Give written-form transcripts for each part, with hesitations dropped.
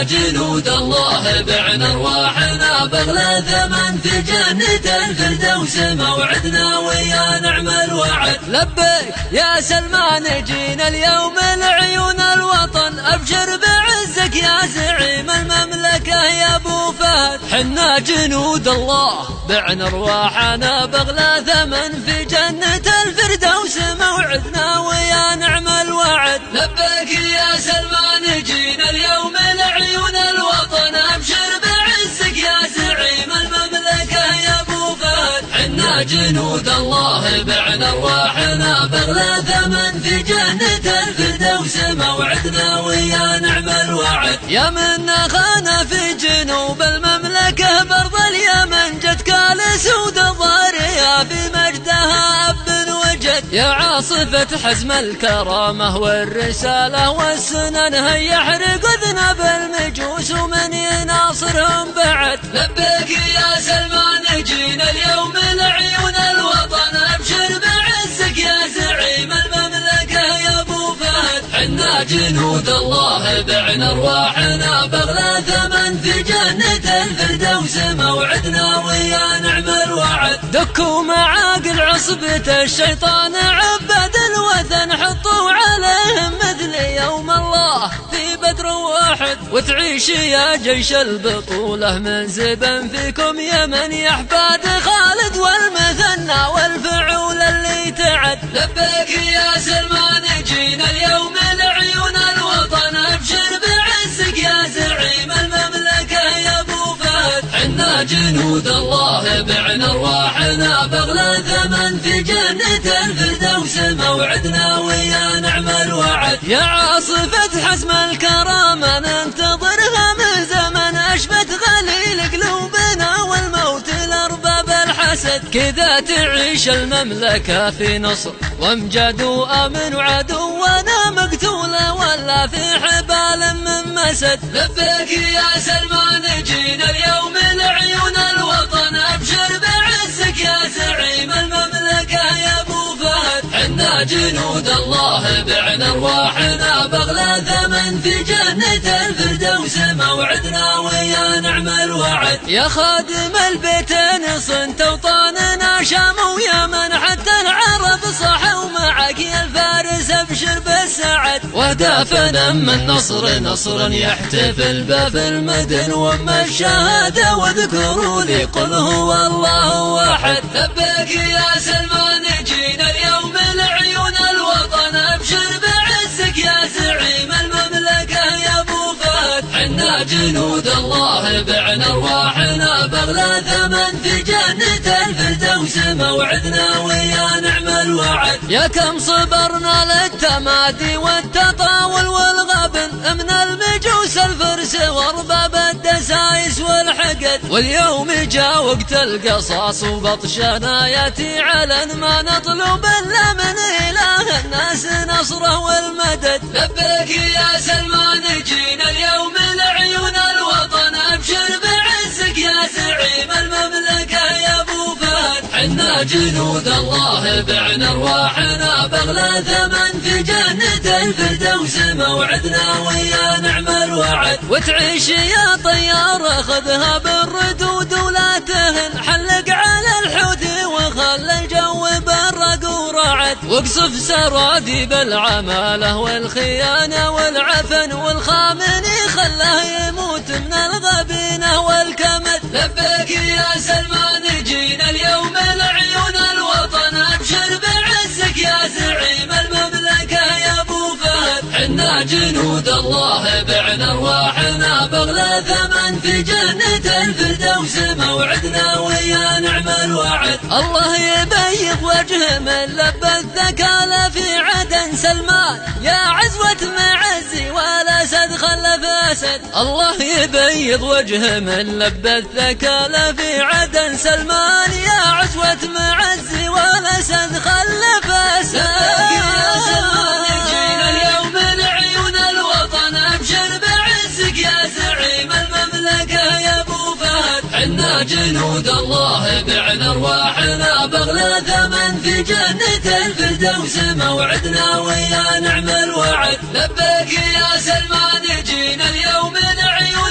حنا جنود الله بعنا ارواحنا باغلى ثمن في جنة الفردوس موعدنا ويا نعم الوعد. لبيك يا سلمان جينا اليوم لعيون الوطن ابشر بعزك يا زعيم المملكة يا ابو فهد. حنا جنود الله بعنا ارواحنا باغلى ثمن في جنة الفردوس موعدنا ويا نعم الوعد. لبيك يا سلمان جينا اليوم لعيون الوطن ابشر بعزك يا زعيم المملكة يا ابو فهد. حنا جنود الله بعنا ارواحنا باغلى ثمن في جنة الفردوس موعدنا ويا نعم الوعد. يا من خان في جنوب المملكة برض اليمن جتك لسود الضارية في مجدها اب وجد. يا عاصفة حزم الكرامة والرسالة والسنن هيا احرق ذنب المجوس ومن يناصرهم بعد. لبيك يا سلمان جينا اليوم لعيون الوطن ابشر بعزك يا زعيم المملكة يا ابو فهد. حنا جنود الله بعنا ارواحنا باغلى ثمن في جنة الفردوس موعدنا ويا نعم الوعد. دكوا معاقل عصبة الشيطان عباد الوثن حطوا عليهم مثل يوم الله في بدر واحد. وتعيش يا جيش البطولة من زبن فيكم يمن يا احفاد خالد والمثنى والفعول اللي تعد. لبيك يا سلمان جينا اليوم لعيون الوطن ابشر بعزك يا زعيم المملكة يا ابو فهد. حنا جنود الله بعنا ارواحنا باغلى ثمن في جنة الفردوس موعدنا ويا نعم الوعد. يا عاصفة حزم الكرامة ننتظرها من زمن اشبت غليل قلوبنا والموت لارباب الحسد. كذا تعيش المملكة في نصر وامجاد وامن وعدونا مقتولة ولا في حبال من مسد. لبيك يا سلمان جينا اليوم لعيون الوطن ابشر بعزك يا زعيم المملكة يا ابو فهد. حنا جنود الله بعنا ارواحنا باغلى ثمن في جنة الفردوس موعدنا ويا نعم الوعد. يا خادم البيتين صنت اوطاننا شام ويمن حتى العرب صحوا معك يا الفارس ابشر بالسعد. وهدافنا من نصرا يحتفل به في المدن وما الشهادة واذكروا لي قل هو الله واحد. لبيك يا سلمان جينا اليوم لعيون الوطن ابشر بعزك يا زعيم المملكة يا ابو فهد. حنا جنود الله بعنا ارواحنا باغلى ثمن في جنة الفردوس موعدنا ويا نعم الوعد. يا كم صبرنا للتمادي والتطاول والغبن من المجوس الفرس وارباب الدسايس والحقد. واليوم جاء وقت القصاص وبطشنا ياتي علن ما نطلب الا من اله الناس نصره والمدد. لبيك يا سلمان جينا اليوم لعيون الوطن ابشر بعزك يا زعيم المملكة يا ابو فهد. حنا جنود الله بعنا ارواحنا باغلى ثمن في جنة الفردوس موعدنا ويا نعم الوعد. وتعيش يا طيار خذها بالردود ولا تهن حلق على الحوت وخلى الجو برق ورعد. واقصف سرادي بالعمالة والخيانة والعفن والخامني خلاه يموت من الغبينة والكمد. لبيك يا سلمان جينا اليوم لعيون الوطن ابشر بعزك يا زعيم المملكة يا ابو فهد. حنا جنود الله بعنا ارواحنا باغلى ثمن في جنة الفردوس موعدنا ويا نعم الوعد. الله يبيض وجه من لبى الثكالة في عدن سلمان يا عزوة معزي والاسد خلف اسد. الله يبيض وجه من لبى الثكالة في عدن سلمان يا عزوة معزي والاسد خلف اسد. يا سلمان جينا اليوم لعيون الوطن ابشر بعزك يا زعيم المملكة يا ابو فهد. حنا جنود الله بعنا ارواحنا باغلى ثمن في جنة الفردوس موعدنا ويا نعم الوعد. لبيك يا سلمان جينا اليوم لعيون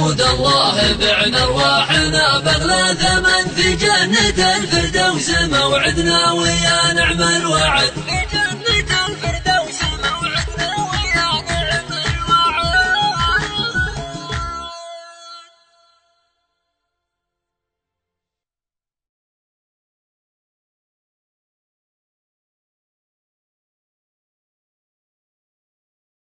جنود الله بعنا ارواحنا باغلى ثمن في جنة الفردوس موعدنا ويا نعم الوعد.